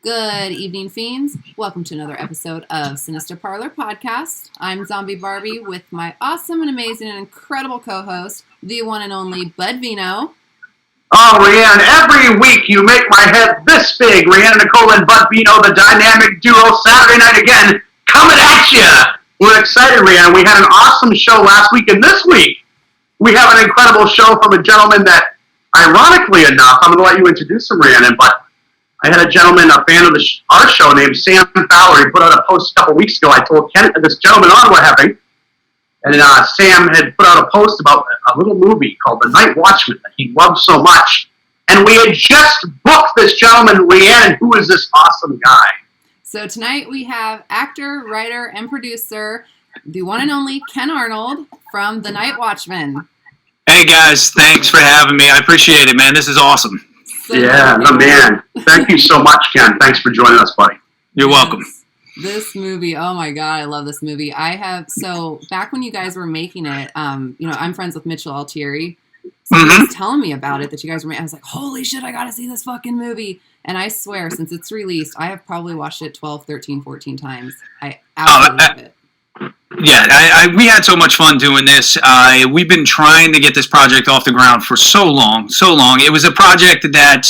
Good evening, fiends. Welcome to another episode of Sinister Parlour Podcast. I'm Zombie Barbie with my awesome and amazing and incredible co-host, the one and only Bud Vino. Oh, Rhiannon, every week you make my head this big. Rhiannon Nicole and Bud Vino, the dynamic duo, Saturday night again, coming at you. We're excited, Rhiannon. We had an awesome show last week, and this week we have an incredible show from a gentleman that, ironically enough, I'm going to let you introduce him, Rhiannon, but I had a gentleman, a fan of our show, named Sam Fowler. He put out a post a couple weeks ago. I told this gentleman on we're having, and Sam had put out a post about a little movie called The Night Watchmen that he loved so much. And we had just booked this gentleman, Rhiannon, who is this awesome guy. So tonight we have actor, writer, and producer, the one and only Ken Arnold from The Night Watchmen. Hey guys, thanks for having me. I appreciate it, man. This is awesome. So man. Thank you so much, Ken. Thanks for joining us, buddy. You're welcome. This movie, oh my God, I love this movie. So back when you guys were making it, I'm friends with Mitchell Altieri. So he was telling me about it, that you guys were making. I was like, holy shit, I gotta see this fucking movie. And I swear, since it's released, I have probably watched it 12, 13, 14 times. I absolutely love it. Yeah, we had so much fun doing this. We've been trying to get this project off the ground for so long. It was a project that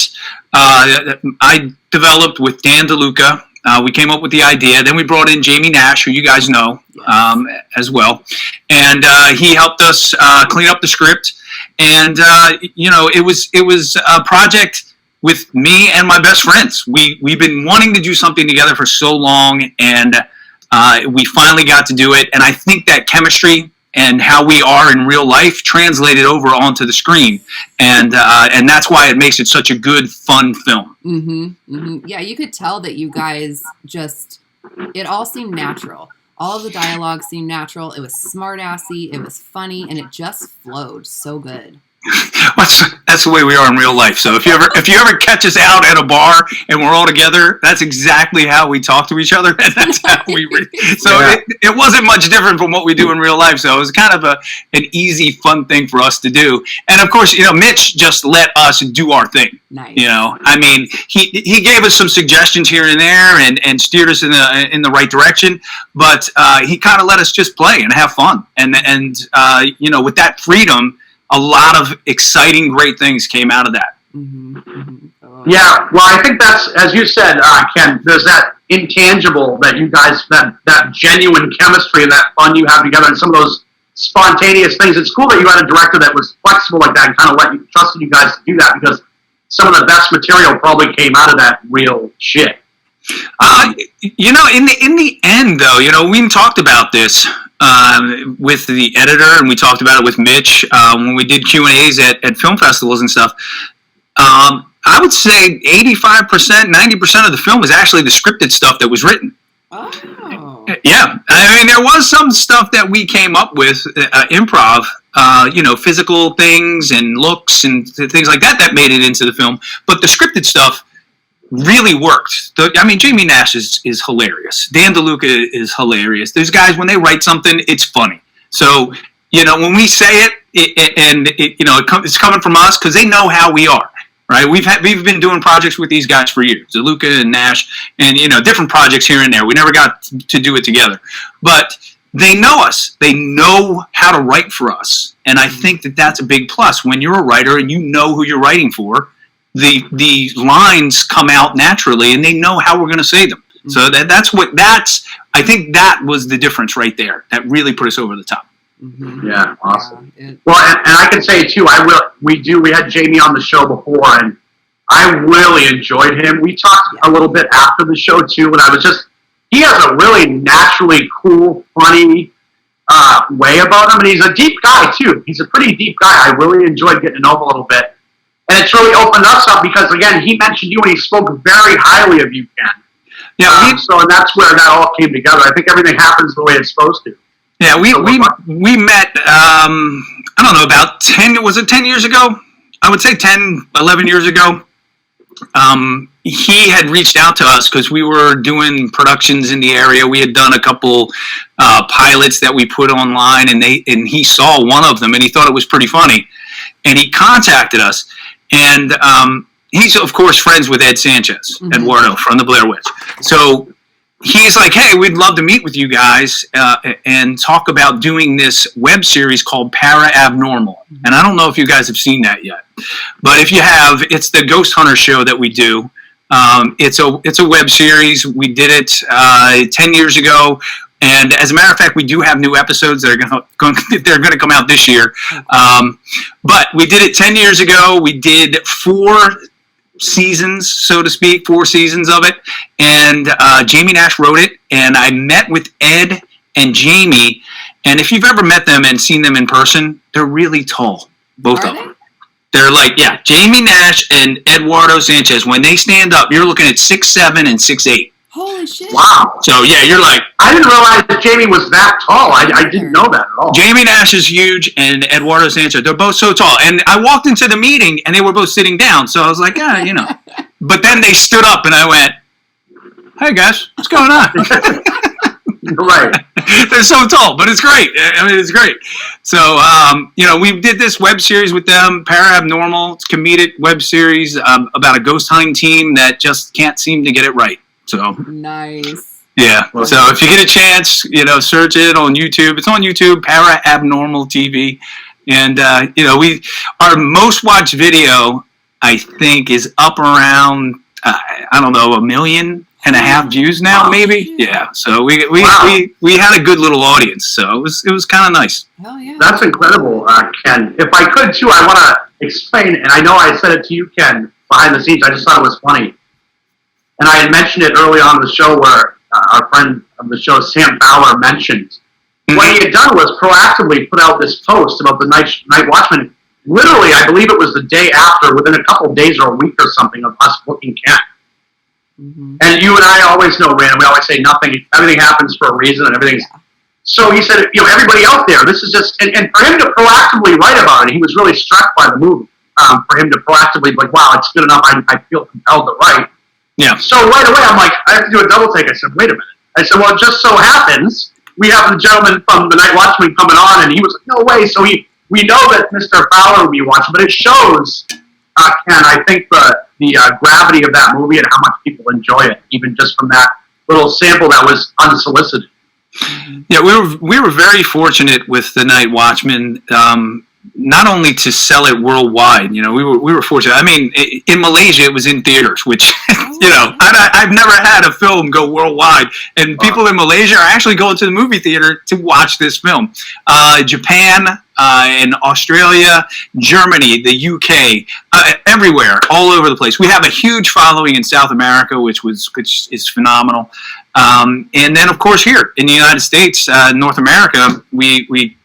I developed with Dan DeLuca. We came up with the idea. Then we brought in Jamie Nash, who you guys know as well. And he helped us clean up the script. And, it was a project with me and my best friends. We've been wanting to do something together for so long, and we finally got to do it. And I think that chemistry and how we are in real life translated over onto the screen. And that's why it makes it such a good, fun film. Mm-hmm, mm-hmm. Yeah, you could tell that you guys it all seemed natural. All of the dialogue seemed natural. It was smart-assy, it was funny, and it just flowed so good. That's the way we are in real life. So if you ever catch us out at a bar and we're all together, that's exactly how we talk to each other, and that's how we read. So it wasn't much different from what we do in real life. So it was kind of an easy, fun thing for us to do. And of course, Mitch just let us do our thing. Nice. He gave us some suggestions here and there and steered us in the right direction. But he kind of let us just play and have fun. And with that freedom, a lot of exciting, great things came out of that. Mm-hmm. Mm-hmm. Oh. Yeah, well, I think that's, as you said, Ken, there's that intangible that you guys, that genuine chemistry and that fun you have together and some of those spontaneous things. It's cool that you had a director that was flexible like that and kind of trusted you guys to do that, because some of the best material probably came out of that real shit. In the end, though, we talked about this with the editor, and we talked about it with Mitch when we did Q&As at film festivals and stuff. I would say 85%, 90% of the film is actually the scripted stuff that was written. Oh. Yeah. I mean, there was some stuff that we came up with, improv, physical things and looks and things like that made it into the film. But the scripted stuff really worked. Jamie Nash is hilarious. Dan DeLuca is hilarious. Those guys, when they write something, it's funny. So, when we say it's coming from us because they know how we are, right? We've been doing projects with these guys for years, DeLuca and Nash, and different projects here and there. We never got to do it together, but they know us. They know how to write for us, and I think that's a big plus when you're a writer and you know who you're writing for. The lines come out naturally, and they know how we're going to say them. Mm-hmm. So I think that was the difference right there. That really put us over the top. Mm-hmm. Yeah, awesome. Well, and I can say too, we had Jamie on the show before, and I really enjoyed him. We talked a little bit after the show too, and he has a really naturally cool, funny way about him, and he's a deep guy too. He's a pretty deep guy. I really enjoyed getting to know him a little bit. And it's really opened us up because, again, he mentioned you and he spoke very highly of you, Ken. Yeah, and that's where that all came together. I think everything happens the way it's supposed to. Yeah, we met, I don't know, about 10 years ago? I would say 10, 11 years ago. He had reached out to us because we were doing productions in the area. We had done a couple pilots that we put online, and he saw one of them, and he thought it was pretty funny. And he contacted us. And he's of course friends with Ed Sanchez, Eduardo from the Blair Witch. So he's like, hey, we'd love to meet with you guys and talk about doing this web series called ParaAbnormal. And I don't know if you guys have seen that yet, but if you have, it's the Ghost Hunter show that we do. It's a web series. We did it 10 years ago. And as a matter of fact, we do have new episodes that are going to come out this year. But we did it 10 years ago. We did 4 seasons, so to speak, 4 seasons of it. And Jamie Nash wrote it. And I met with Ed and Jamie. And if you've ever met them and seen them in person, they're really tall, both of them. They're like, yeah, Jamie Nash and Eduardo Sanchez. When they stand up, you're looking at 6'7" and 6'8". Holy shit. Wow. So, yeah, you're like... I didn't realize that Jamie was that tall. I didn't know that at all. Jamie Nash is huge, and Eduardo Sanchez, they're both so tall. And I walked into the meeting, and they were both sitting down. So I was like, yeah, you know. But then they stood up, and I went, hey, guys, what's going on? Right. They're so tall, but it's great. I mean, it's great. So, you know, we did this web series with them, ParaAbnormal. It's a comedic web series about a ghost hunting team that just can't seem to get it right. So nice. Yeah. So if you get a chance, you know, search it on YouTube. It's on YouTube, ParaAbnormal TV. And, you know, our most watched video, I think, is up around, I don't know, 1.5 million views now, maybe. Yeah. So we had a good little audience. So it was kind of nice. Hell yeah. That's incredible, Ken. If I could too, I want to explain, and I know I said it to you, Ken, behind the scenes. I just thought it was funny. And I had mentioned it early on in the show where our friend of the show, Sam Fowler, mentioned what he had done was proactively put out this post about the Night Watchmen. Literally, I believe it was the day after, within a couple of days or a week or something of us booking Ken. And you and I always know, Rand, we always say everything happens for a reason and everything's... Yeah. So he said, you know, everybody out there, this is just... And for him to proactively write about it, he was really struck by the movie. For him to proactively be like, wow, it's good enough, I feel compelled to write. Yeah. So right away, I'm like, I have to do a double take. I said, wait a minute. I said, well, it just so happens we have the gentleman from the Night Watchmen coming on, and he was like, no way. So we know that Mr. Fowler will be watching, but it shows, Ken, I think the gravity of that movie and how much people enjoy it, even just from that little sample that was unsolicited. Yeah, we were very fortunate with the Night Watchmen. Not only to sell it worldwide, you know, we were fortunate. I mean, in Malaysia, it was in theaters, which, you know, I've never had a film go worldwide. And people in Malaysia are actually going to the movie theater to watch this film. Japan, and Australia, Germany, the UK, everywhere, all over the place. We have a huge following in South America, which is phenomenal. And then, of course, here in the United States, North America, we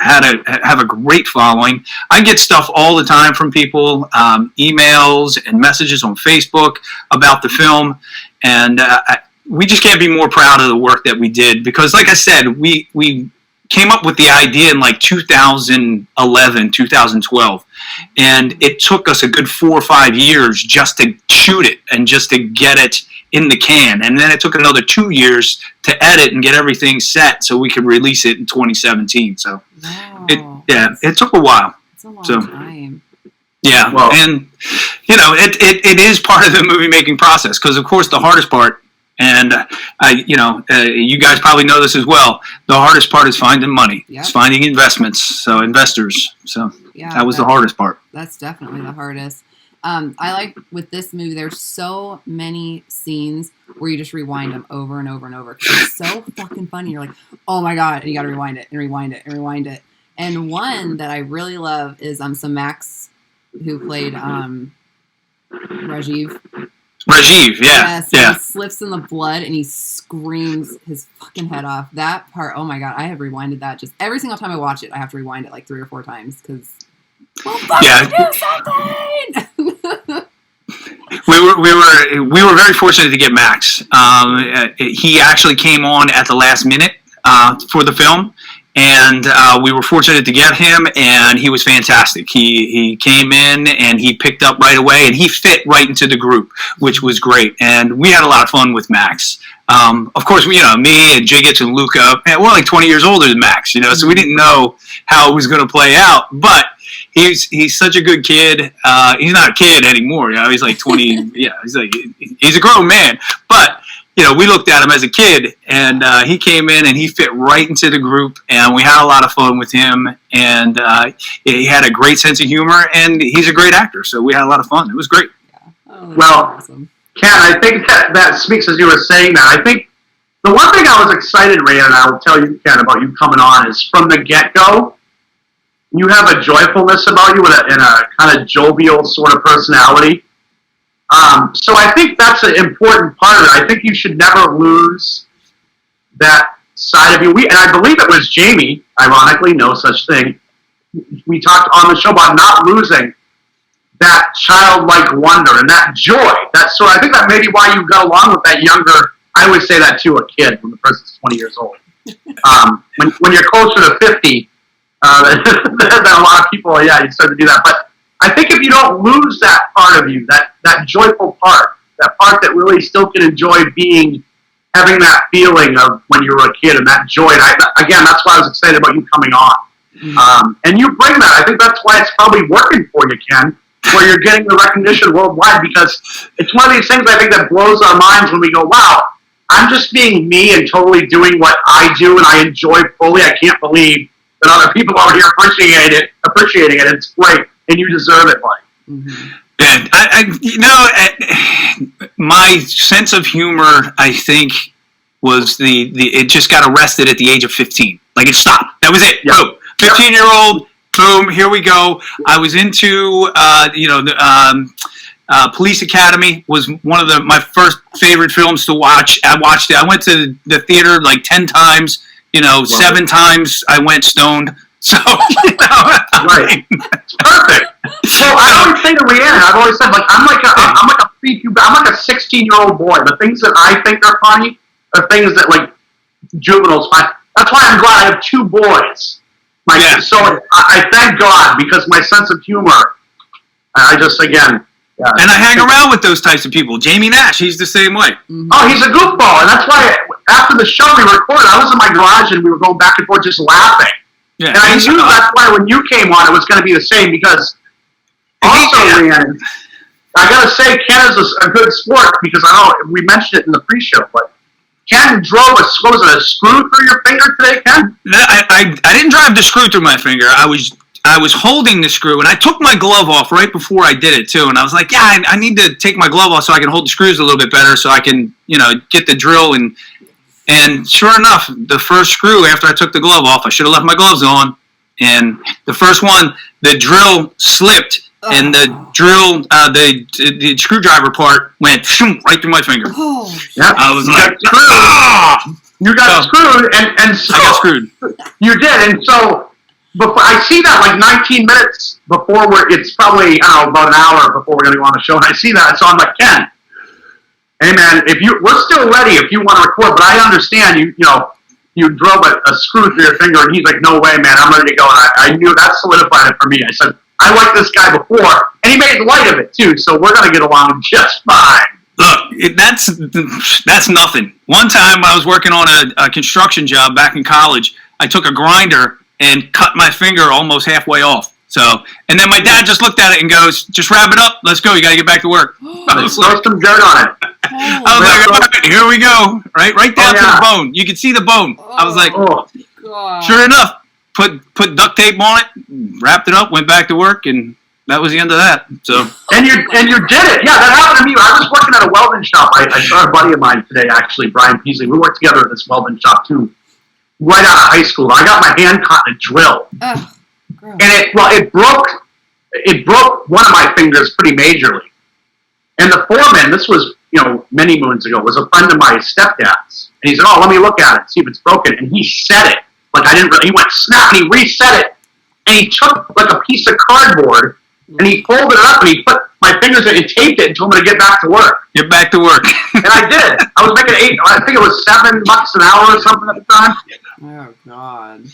have a great following. I get stuff all the time from people, emails and messages on Facebook about the film, and we just can't be more proud of the work that we did, because like I said, we came up with the idea in like 2011, 2012, and it took us a good 4 or 5 years just to shoot it and just to get it in the can, and then it took another 2 years to edit and get everything set so we could release it in 2017. So it took a while. It's a long time. Yeah, well, and you know, it is part of the movie making process, because of course the hardest part, and you guys probably know this as well, the hardest part is finding money. Yep. It's finding investors. So that was the hardest part. That's definitely the hardest. I like with this movie, there's so many scenes where you just rewind them over and over and over. It's so fucking funny. You're like, oh my God, and you got to rewind it and rewind it and rewind it. And one that I really love is so Max, who played Rajiv. Rajiv, yeah. Yes, he slips in the blood and he screams his fucking head off. That part, oh my God, I have rewinded that just every single time I watch it. I have to rewind it like 3 or 4 times because. Well, do something! we were very fortunate to get Max. He actually came on at the last minute for the film, And we were fortunate to get him, and he was fantastic. He came in, and he picked up right away, and he fit right into the group, which was great. And we had a lot of fun with Max. Of course, me and Jiggets and Luca, we're like 20 years older than Max, so we didn't know how it was going to play out. But he's such a good kid. He's not a kid anymore. He's like 20. He's a grown man. But we looked at him as a kid, and he came in and he fit right into the group, and we had a lot of fun with him. And he had a great sense of humor, and he's a great actor. So we had a lot of fun. It was great. Yeah. Oh, well, awesome. Ken, I think that speaks as you were saying that. I think the one thing I was excited, Ray, and I will tell you, Ken, about you coming on is from the get-go, you have a joyfulness about you and a kind of jovial sort of personality. So I think that's an important part of it. I think you should never lose that side of you. And I believe it was Jamie, ironically, no such thing. We talked on the show about not losing that childlike wonder and that joy. So I think that may be why you got along with that younger. I always say that to a kid when the person's 20 years old. When you're closer to 50, then a lot of people, you start to do that. But I think if you don't lose that part of you, that joyful part, that part that really still can enjoy having that feeling of when you were a kid and that joy. And again, that's why I was excited about you coming on. Mm-hmm. And you bring that. I think that's why it's probably working for you, Ken, where you're getting the recognition worldwide, because it's one of these things I think that blows our minds when we go, wow, I'm just being me and totally doing what I do and I enjoy fully. I can't believe that other people out here appreciating it. It's great, and you deserve it, Mike. Mm-hmm. Yeah, my sense of humor, I think, was it just got arrested at the age of 15. Like, it stopped. That was it. Yep. Boom. 15-year-old. Boom. Here we go. I was into Police Academy was one of my first favorite films to watch. I watched it. I went to the theater like 10 times. 7 times I went stoned. So, right. It's perfect. Well, I always say to Rhiannon, I've always said, I'm like a 16-year-old boy. The things that I think are funny are things that, like, juveniles find. That's why I'm glad I have 2 boys. So I thank God, because my sense of humor, I just, again... Yeah. And I hang around with those types of people. Jamie Nash, he's the same way. Mm-hmm. Oh, he's a goofball, and that's why after the show we recorded, I was in my garage and we were going back and forth just laughing. Yeah, and I knew that's why when you came on, it was going to be the same, because also, Rhiannon, I got to say, Ken is a good sport, because I know we mentioned it in the pre-show, but Ken drove a screw through your finger today, Ken? I didn't drive the screw through my finger. I was holding the screw, and I took my glove off right before I did it, too. And I was like, I need to take my glove off so I can hold the screws a little bit better, so I can, get the drill. And sure enough, the first screw, after I took the glove off, I should have left my gloves on. And the first one, the drill slipped, and the drill, the screwdriver part went right through my finger. Oh, yeah. I was like, you got screwed, and so I got screwed. You did, and so... Before, I see that like 19 minutes before it's probably, about an hour before we're going to go on the show, and I see that, so I'm like, Ken, hey man, we're still ready if you want to record, but I understand you drove a screw through your finger, and he's like, no way, man, I'm ready to go, and I knew that solidified it for me. I said, I liked this guy before, and he made light of it too, so we're going to get along just fine. Look, that's nothing. One time I was working on a construction job back in college. I took a grinder and cut my finger almost halfway off. So, and then my dad just looked at it and goes, just wrap it up. Let's go. You got to get back to work. Let's throw some dirt on it. I was like, all right, here we go. Right down to the bone. You can see the bone. I was like, God. Sure enough, put duct tape on it, wrapped it up, went back to work, and that was the end of that. So. And you did it. Yeah, that happened to me. I was working at a welding shop. I saw a buddy of mine today, actually, Brian Peasley. We worked together at this welding shop, too. Right out of high school. I got my hand caught in a drill. Ugh, and it broke one of my fingers pretty majorly. And the foreman, this was, many moons ago, was a friend of my stepdad's. And he said, let me look at it, see if it's broken. And he set it. He went snap, and he reset it. And he took like a piece of cardboard, and he folded it up, and he put my fingers in and taped it and told me to get back to work. Get back to work. And I did. I was making I think it was $7 an hour or something at the time. Oh, God.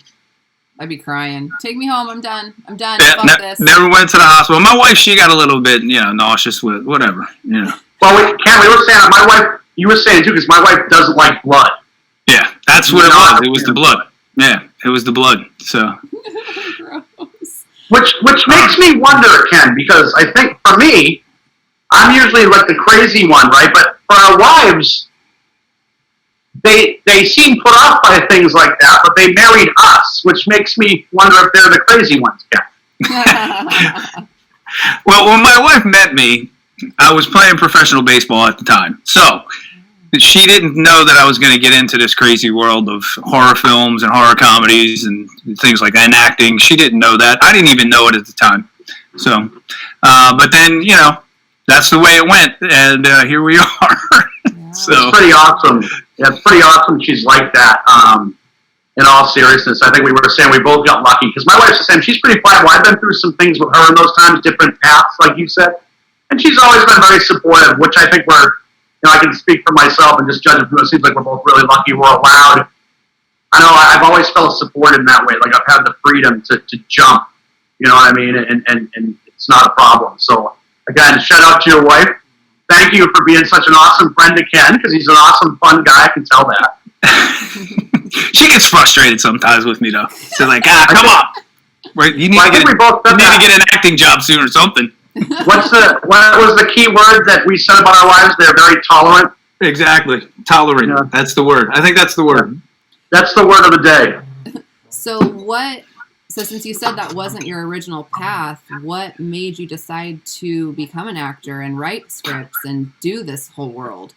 I'd be crying. Take me home. I'm done. Yeah, Fuck this. Never went to the hospital. My wife, she got a little bit, nauseous with whatever. Well, Ken, we were saying, my wife, you were saying too, because my wife doesn't like blood. Yeah, that's what it was. It was the blood. Yeah, it was the blood. So. Gross. Which makes me wonder, Ken, because I think for me, I'm usually like the crazy one, right? But for our wives, they seem put off by things like that, but they married us, which makes me wonder if they're the crazy ones, Ken. Well, when my wife met me, I was playing professional baseball at the time. So she didn't know that I was going to get into this crazy world of horror films and horror comedies and things like that, and acting. She didn't know that. I didn't even know it at the time. So, but then, that's the way it went, and here we are. So it's pretty awesome. Yeah, it's pretty awesome she's like that. In all seriousness, I think we were saying we both got lucky, because my wife's the same. She's pretty quiet. Well, I've been through some things with her in those times, different paths, like you said. And she's always been very supportive, which I think I can speak for myself and just judge it. It seems like we're both really lucky. We're allowed. I know I've always felt supported in that way. Like I've had the freedom to jump, you know what I mean? And it's not a problem. So again, shout out to your wife. Thank you for being such an awesome friend to Ken, because he's an awesome, fun guy. I can tell that. She gets frustrated sometimes with me, though. She's like, come on. You need to get an acting job soon or something. What was the key word that we said about our wives? They're very tolerant. Exactly. Tolerant. Yeah. That's the word. I think that's the word. That's the word of the day. So since you said that wasn't your original path, what made you decide to become an actor and write scripts and do this whole world?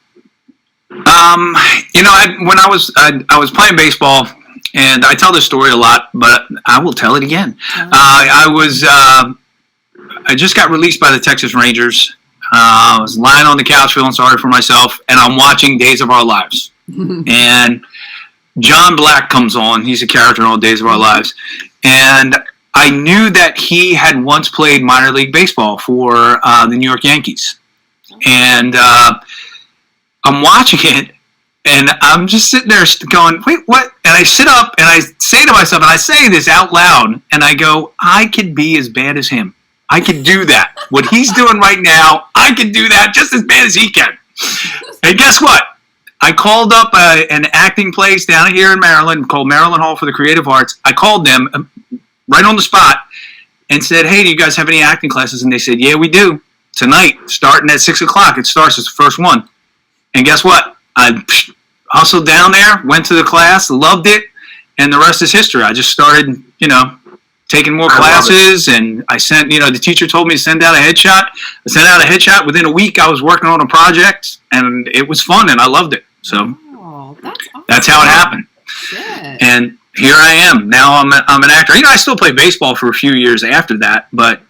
When I was playing baseball, and I tell this story a lot, but I will tell it again. I just got released by the Texas Rangers. I was lying on the couch feeling sorry for myself, and I'm watching Days of Our Lives. And John Black comes on. He's a character in all Days of Our Lives. And I knew that he had once played minor league baseball for the New York Yankees. And I'm watching it, and I'm just sitting there going, wait, what? And I sit up, and I say to myself, and I say this out loud, and I go, I could be as bad as him. I could do that. What he's doing right now, I can do that just as bad as he can. And guess what? I called up an acting place down here in Maryland called Maryland Hall for the Creative Arts. I called them right on the spot and said, hey, do you guys have any acting classes? And they said, yeah, we do. Tonight, starting at 6 o'clock. It starts as the first one. And guess what? I hustled down there, went to the class, loved it, and the rest is history. I just started, taking more classes, and I sent, the teacher told me to send out a headshot. I sent out a headshot. Within a week, I was working on a project, and it was fun, and I loved it. So that's how it happened. Shit. And here I am. Now I'm an actor. I still played baseball for a few years after that, but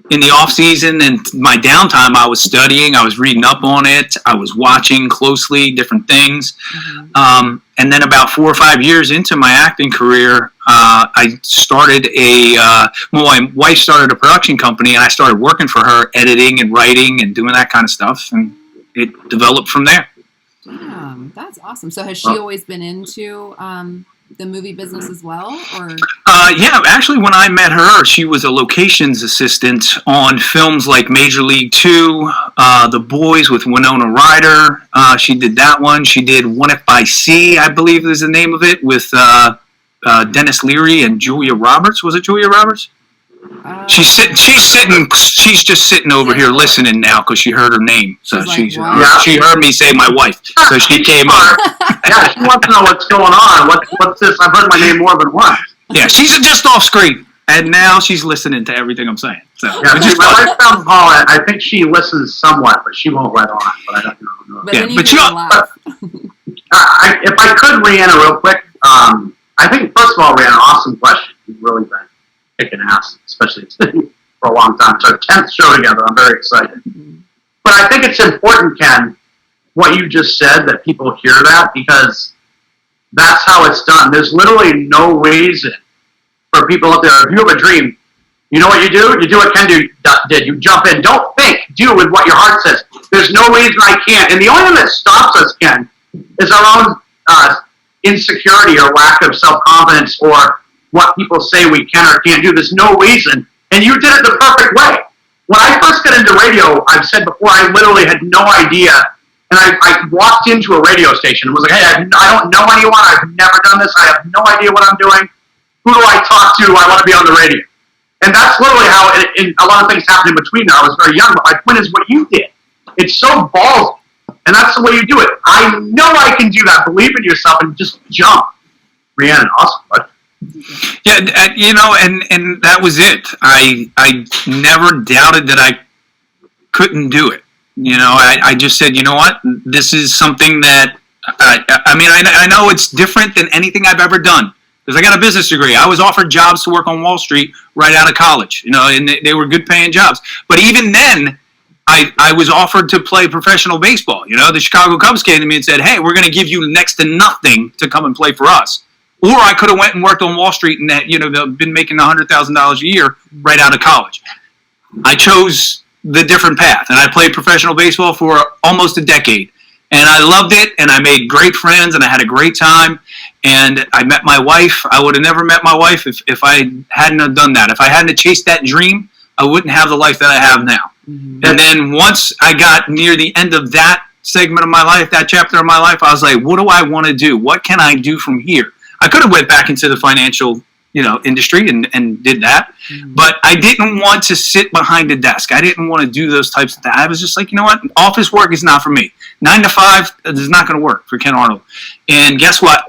in the off season and my downtime, I was studying. I was reading up on it. I was watching closely different things. Mm-hmm. And then about 4 or 5 years into my acting career, I started my wife started a production company, and I started working for her, editing and writing and doing that kind of stuff, and it developed from there. Damn, that's awesome. So has she always been into the movie business as well, or? Yeah, actually, when I met her, she was a locations assistant on films like Major League 2, The Boys with Winona Ryder. She did that one. She did One If I See, I believe is the name of it, with Dennis Leary and Julia Roberts. Was it Julia Roberts? She's just sitting over here listening now because she heard her name. So she heard me say my wife. So she came up. Yeah, she wants to know what's going on. What's this? I've heard my name more than once. Yeah, she's just off screen, and now she's listening to everything I'm saying. So yeah, my wife found Paul. I think she listens somewhat, but she won't let on. But I don't know. But then if I could, Rihanna, real quick. I think first of all, Rihanna, awesome question. You've really been kicking ass, especially for a long time. So 10th show together. I'm very excited. Mm-hmm. But I think it's important, Ken, what you just said, that people hear that, because that's how it's done. There's literally no reason for people out there. If you have a dream, you know what you do? You do what Ken did. You jump in. Don't think. Do with what your heart says. There's no reason I can't. And the only thing that stops us, Ken, is our own insecurity or lack of self-confidence, or what people say we can or can't do. There's no reason. And you did it the perfect way. When I first got into radio, I've said before, I literally had no idea. And I walked into a radio station and was like, hey, I don't know anyone. I've never done this. I have no idea what I'm doing. Who do I talk to? I want to be on the radio. And that's literally how a lot of things happened in between there. I was very young, but my point is what you did. It's so ballsy. And that's the way you do it. I know I can do that. Believe in yourself and just jump. Rhiannon, awesome. But yeah, and that was it. I never doubted that I couldn't do it. I just said, you know what? This is something that, I know it's different than anything I've ever done. Because I got a business degree. I was offered jobs to work on Wall Street right out of college, and they were good paying jobs. But even then, I was offered to play professional baseball. The Chicago Cubs came to me and said, hey, we're going to give you next to nothing to come and play for us. Or I could have went and worked on Wall Street and been making $100,000 a year right out of college. I chose the different path, and I played professional baseball for almost a decade. And I loved it, and I made great friends, and I had a great time. And I met my wife. I would have never met my wife if I hadn't have done that. If I hadn't chased that dream, I wouldn't have the life that I have now. Mm-hmm. And then once I got near the end of that segment of my life, that chapter of my life, I was like, what do I want to do? What can I do from here? I could have went back into the financial industry and did that. Mm-hmm. But I didn't want to sit behind a desk. I didn't want to do those types of things. I was just like, you know what? Office work is not for me. 9 to 5 is not going to work for Ken Arnold. And guess what?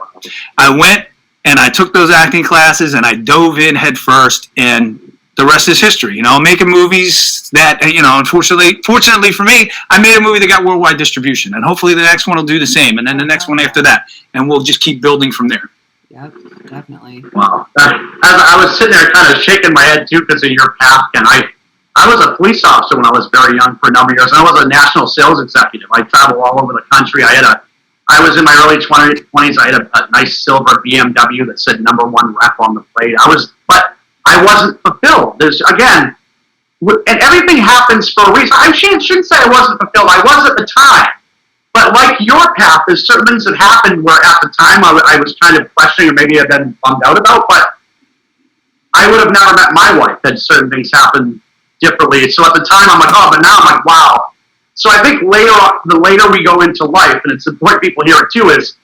I went and I took those acting classes and I dove in head first, and the rest is history. Making movies that, fortunately for me, I made a movie that got worldwide distribution, and hopefully the next one will do the same, and then the next one after that, and we'll just keep building from there. Yep, definitely. Wow. I was sitting there kind of shaking my head too because of your path, and I was a police officer when I was very young for a number of years. I was a national sales executive. I traveled all over the country. I was in my early 20s. I had a nice silver BMW that said #1 rep on the plate. But I wasn't fulfilled. And everything happens for a reason. I shouldn't say I wasn't fulfilled. I was at the time. But like your path, there's certain things that happened where at the time I was kind of questioning, or maybe I've been bummed out about, but I would have never met my wife had certain things happened differently. So at the time I'm like, oh, but now I'm like, wow. So I think the later we go into life, and it's important people hear it too, is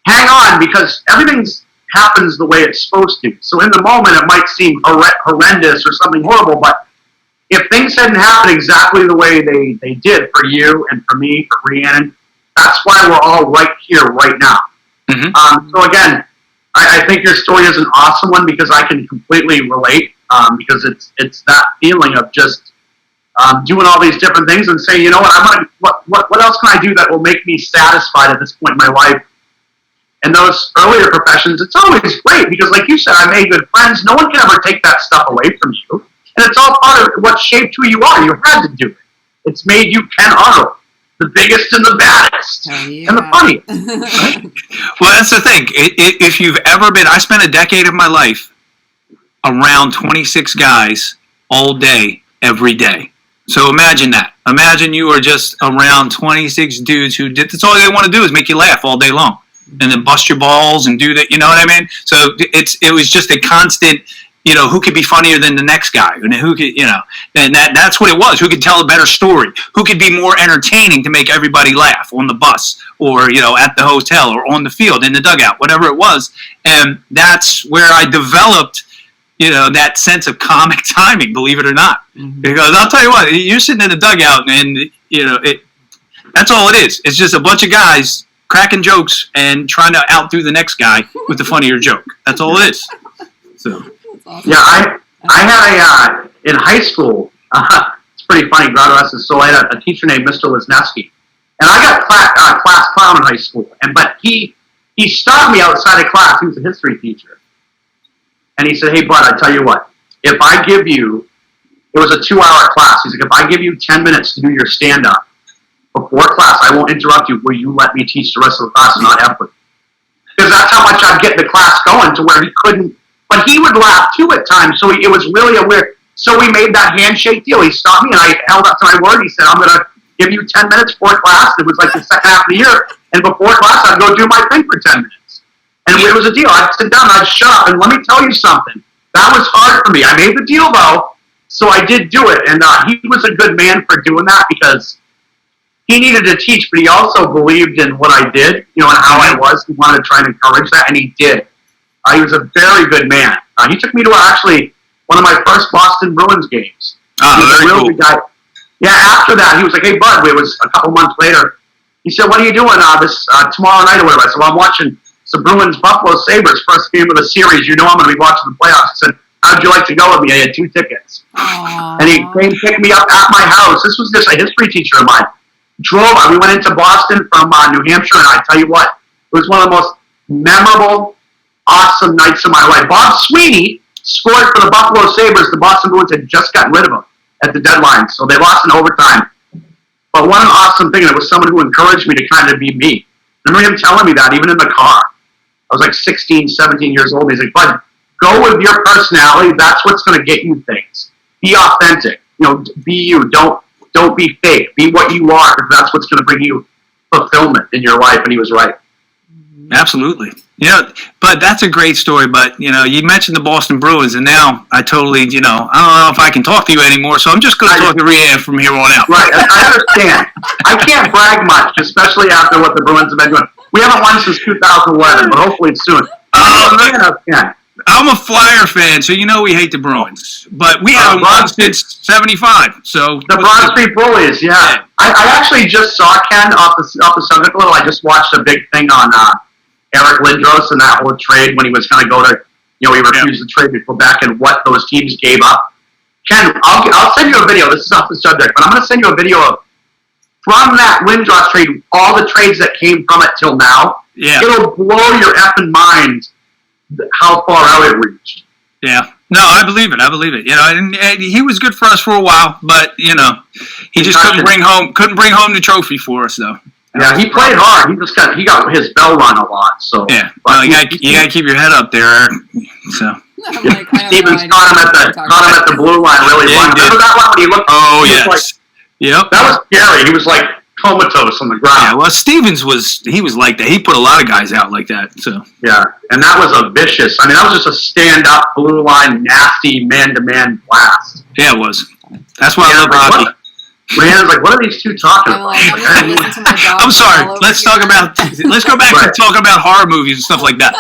hang on, because everything happens the way it's supposed to. So in the moment it might seem horrendous or something horrible, but if things hadn't happened exactly the way they did for you and for me, for Rhiannon, that's why we're all right here, right now. Mm-hmm. So again, I think your story is an awesome one because I can completely relate because it's that feeling of just doing all these different things and saying, you know what, what else can I do that will make me satisfied at this point in my life? And those earlier professions, it's always great because, like you said, I made good friends. No one can ever take that stuff away from you. And it's all part of what shaped who you are. You had to do it. It's made you Ken Arnold, the biggest and the baddest and the funniest. Right? Well, that's the thing. If you've ever been, I spent a decade of my life around 26 guys all day, every day. So imagine that. Imagine you are just around 26 dudes that's all they want to do is make you laugh all day long. And then bust your balls and do that, you know what I mean? So it was just a constant, who could be funnier than the next guy? And who could, and that's what it was. Who could tell a better story? Who could be more entertaining to make everybody laugh on the bus or, at the hotel or on the field, in the dugout, whatever it was. And that's where I developed, that sense of comic timing, believe it or not. Mm-hmm. Because I'll tell you what, you're sitting in the dugout and, that's all it is. It's just a bunch of guys cracking jokes and trying to outdo the next guy with the funnier joke. That's all it is. So. Awesome. Yeah, I had in high school, it's pretty funny, God rest his soul, I had a teacher named Mr. Lesneski. And I got class clown in high school. But he stopped me outside of class. He was a history teacher. And he said, hey, bud, I tell you what, if I give you, it was a 2-hour class. He's like, if I give you 10 minutes to do your stand-up before class, I won't interrupt you. Will you let me teach the rest of the class and not F with you? Because that's how much I'd get the class going to where he couldn't. But he would laugh too at times, so it was really a weird. So we made that handshake deal. He stopped me, and I held up to my word. He said, "I'm going to give you 10 minutes before class." It was like the second half of the year, and before class, I'd go do my thing for 10 minutes. And it was a deal. I'd sit down, I'd shut up, and let me tell you something. That was hard for me. I made the deal, though, so I did do it. And he was a good man for doing that because he needed to teach, but he also believed in what I did, and how I was. He wanted to try and encourage that, and he did. He was a very good man. He took me to actually one of my first Boston Bruins games. Very cool. Good guy. Yeah, after that, he was like, "Hey, bud," it was a couple months later. He said, "What are you doing this tomorrow night or whatever?" I said, "Well, I'm watching the Bruins Buffalo Sabres first game of the series. I'm going to be watching the playoffs." He said, "How'd you like to go with me?" I had 2 tickets. Aww. And he came pick me up at my house. This was just a history teacher of mine. We went into Boston from New Hampshire, and I tell you what, it was one of the most memorable, awesome nights of my life. Bob Sweeney scored for the Buffalo Sabres. The Boston Bruins had just gotten rid of him at the deadline, so they lost in overtime. But what an awesome thing. And it was someone who encouraged me to kind of be me. I remember him telling me that, even in the car. I was like 16, 17 years old. He's like, "Bud, go with your personality. That's what's going to get you things. Be authentic. Be you. Don't be fake. Be what you are, because that's what's going to bring you fulfillment in your life." And he was right. Absolutely. But that's a great story. But, you mentioned the Boston Bruins, and now I totally, I don't know if I can talk to you anymore, so I'm just going to talk to Rhiannon from here on out. Right. I understand. I can't brag much, especially after what the Bruins have been doing. We haven't won since 2011, but hopefully it's soon. I'm a Flyer fan, so we hate the Bruins. But we haven't won since 75. So the Broad Street Bullies, yeah. I actually just saw, Ken, off the subject a little. I just watched a big thing on Eric Lindros and that whole trade when he was going to go to, he refused the trade to Quebec and what those teams gave up. Ken, I'll send you a video. This is off the subject, but I'm going to send you a video of, from that Lindros trade, all the trades that came from it till now. Yeah. It'll blow your effing mind how far out it reached. Yeah. No, I believe it. And he was good for us for a while, but he just couldn't bring home the trophy for us, though. Yeah, he played hard. He got his bell run a lot. So yeah, you gotta keep your head up there, Eric. So Stevens caught him at the blue line really long. Remember that one when he looked? Oh yes. Yep. That was scary. He was like comatose on the ground. Yeah, well, Stevens was like that. He put a lot of guys out like that. So yeah, and that was a vicious. That was just a stand-up blue line, nasty man-to-man blast. Yeah, it was. That's why I love hockey. Rhiannon's like, what are these two talking about? I'm sorry. Let's go back to talking about horror movies and stuff like that.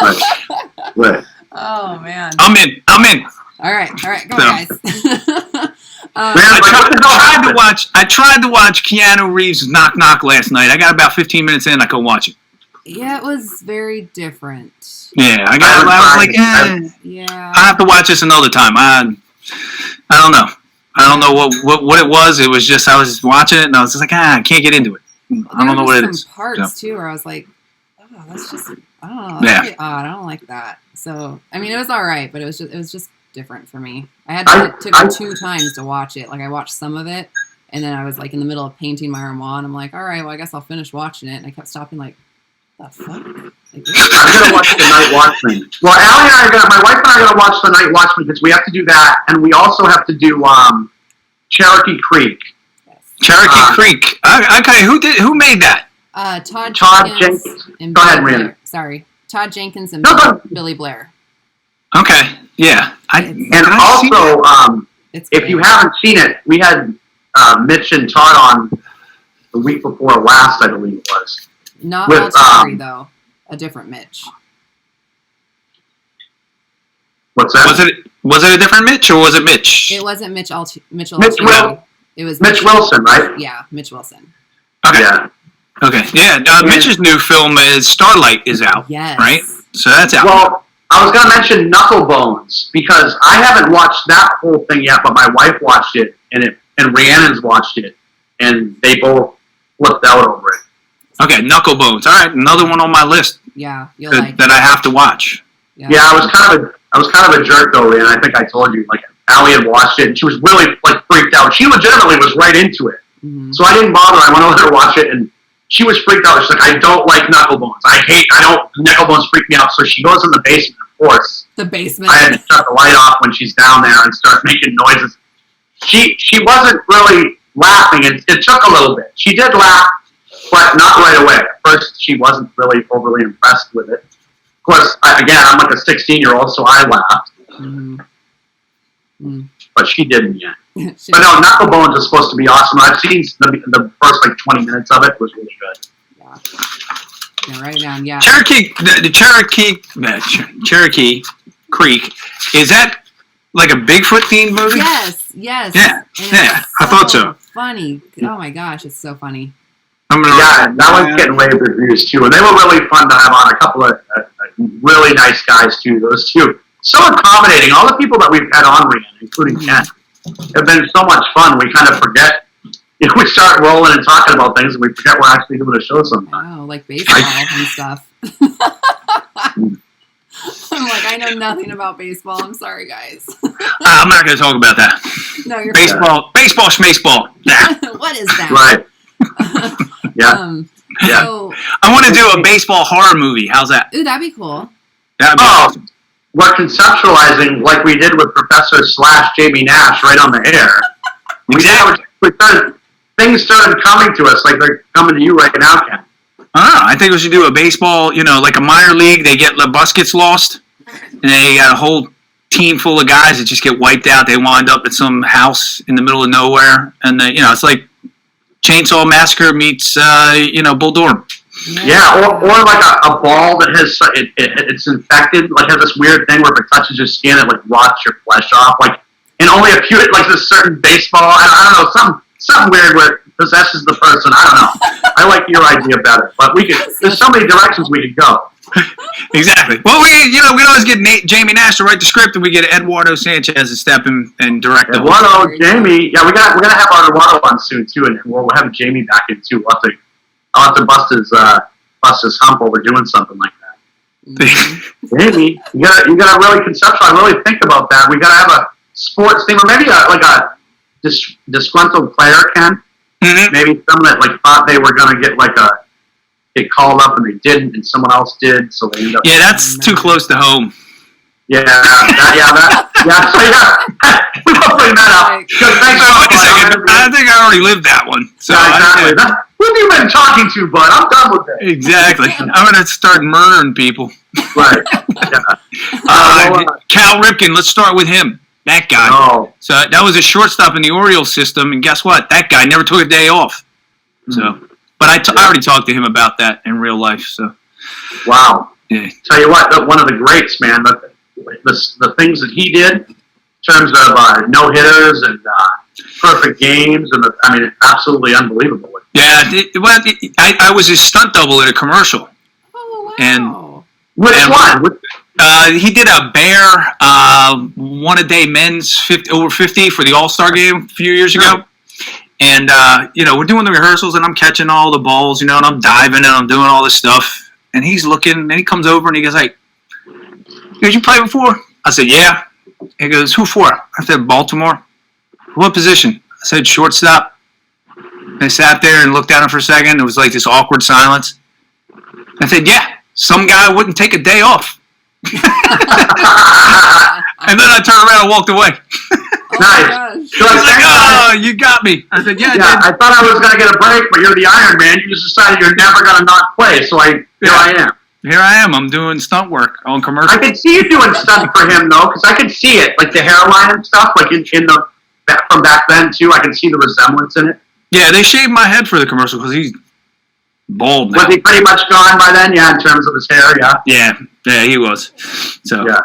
Right. Oh man. I'm in. All right, go guys. I tried to watch Keanu Reeves' Knock Knock last night. I got about 15 minutes in. I couldn't watch it. Yeah, it was very different. Yeah, I was like, yeah. I have to watch this another time. I don't know. I don't know what it was. It was just I was watching it and I was just like, I can't get into it. I don't know what it is. Some parts too where I was like, oh, that's just I don't know. Yeah. Really odd. I don't like that. So it was all right, but it was just different for me. I had to took 2 times to watch it. Like I watched some of it, and then I was like in the middle of painting my armoire, and I'm like, all right, well I guess I'll finish watching it, and I kept stopping like, the fuck? Like, I'm gonna watch the Night Watchmen. Well, Allie and my wife and I are gonna watch the Night Watchmen because we have to do that, and we also have to do Cherokee Creek. Yes. Cherokee Creek. Okay, who made that? Todd Jenkins. And Go ahead, Billy Rhiannon. Blair. Sorry, Todd Jenkins and Billy Blair. Okay, yeah. If you haven't seen it, we had Mitch and Todd on the week before last, I believe it was. Not Altieri, though. A different Mitch. What's that? Was it a different Mitch, or was it Mitch? It wasn't Mitch Mitchell. Mitch Altieri. It was Mitch Wilson, right? Yeah, Mitch Wilson. Okay. Yeah. Okay. Yeah. Mitch's new film is Starlight is out. Yes. Right. So that's out. Well, I was going to mention Knucklebones because I haven't watched that whole thing yet, but my wife watched it, and Rhiannon's watched it, and they both flipped out over it. Okay, Knucklebones. All right, another one on my list. Yeah, that I have to watch. Yeah, I was kind of a jerk though, and I think I told you, like, Allie had watched it, and she was really like freaked out. She legitimately was right into it, so I didn't bother. I went to let her watch it, and she was freaked out. She's like, I don't like Knucklebones. Knucklebones freak me out. So she goes in the basement, of course. The basement. I had to shut the light off when she's down there and start making noises. She wasn't really laughing. It took a little bit. She did laugh, but not right away. At first, she wasn't really overly impressed with it. course, again, I'm like a 16-year-old, so I laughed. But she didn't yet. But no, Knuckle Bones is supposed to be awesome. I've seen the first 20 minutes of it. It was really good. Yeah, right now, yeah. The Cherokee Creek, is that like a Bigfoot themed movie? Yes. Yeah, I thought so. Funny. Oh my gosh, it's so funny. That one's getting rave reviews too, and they were really fun to have on. A couple of really nice guys too. Those two, so accommodating. All the people that we've had on, Rhiannon, including Ken, have been so much fun. We kind of forget. We start rolling and talking about things, and we forget we're actually doing a show sometimes. Oh, like baseball and stuff. I'm like, I know nothing about baseball. I'm sorry, guys. I'm not going to talk about that. No, you're baseball, schmaceball. Nah. What is that? Right. So, I want to do a baseball horror movie. How's that? Ooh, that'd be cool. That'd be awesome. We're conceptualizing like we did with Professor / Jamie Nash right on the air. Things started coming to us like they're coming to you right now, Ken. I think we should do a baseball, like a minor league. The bus gets lost, and they got a whole team full of guys that just get wiped out. They wind up at some house in the middle of nowhere, and it's like Chainsaw Massacre meets, Bull Durham. Yeah, or like a ball that has it's infected, like has this weird thing where if it touches your skin, it like rots your flesh off. Like, and only a few, like this certain baseball, I don't know, something weird where it possesses the person. I don't know. I like your idea better, but there's so many directions we could go. Exactly. Well, we always get Jamie Nash to write the script, and we get Eduardo Sanchez to step in and direct the whole thing. Jamie, we're gonna have Eduardo on soon too, and we'll have Jamie back in too. I'll have to bust his hump over doing something like that. Jamie, you gotta really conceptualize, really think about that. We gotta have a sports thing, or maybe a disgruntled player, Ken. Mm-hmm. Maybe someone that thought they were gonna get called up and they didn't, and someone else did, so they end up. Yeah, that's too close to home. Yeah. So we will bring that up. Wait a second, I think I already lived that one. So exactly. Who have you been talking to, bud? I'm done with it. Exactly. I'm gonna start murdering people. Right. Cal Ripken. Let's start with him. That guy. Oh. So that was a shortstop in the Orioles system, and guess what? That guy never took a day off. So, but I already talked to him about that in real life. So. Wow. Yeah. Tell you what, one of the greats, man. The things that he did in terms of no hitters and perfect games, and absolutely unbelievable. Yeah. I was his stunt double in a commercial. Oh wow. And which one? He did a Bear one a day men's over 50 for the All-Star game a few years ago. And we're doing the rehearsals, and I'm catching all the balls, and I'm diving, and I'm doing all this stuff. And he's looking, and he comes over, and he goes, "Hey, did you play before?" I said, "Yeah." He goes, "Who for?" I said, "Baltimore." "What position?" I said, "Shortstop." I sat there and looked at him for a second. It was like this awkward silence. I said, "Yeah, some guy wouldn't take a day off." And then I turned around and walked away. Nice. He's like, "Oh, you got me." I said, "Yeah, I thought I was going to get a break, but you're the Iron Man. You just decided you're never going to not play, so here I am. Here I am. I'm doing stunt work on commercials. I could see you doing stunt for him, though, because I could see it, like the hairline and stuff, like in the from back then, too. I can see the resemblance in it. Yeah, they shaved my head for the commercial because he's bald now. Was he pretty much gone by then? Yeah, in terms of his hair, yeah. Yeah, he was. So, yeah.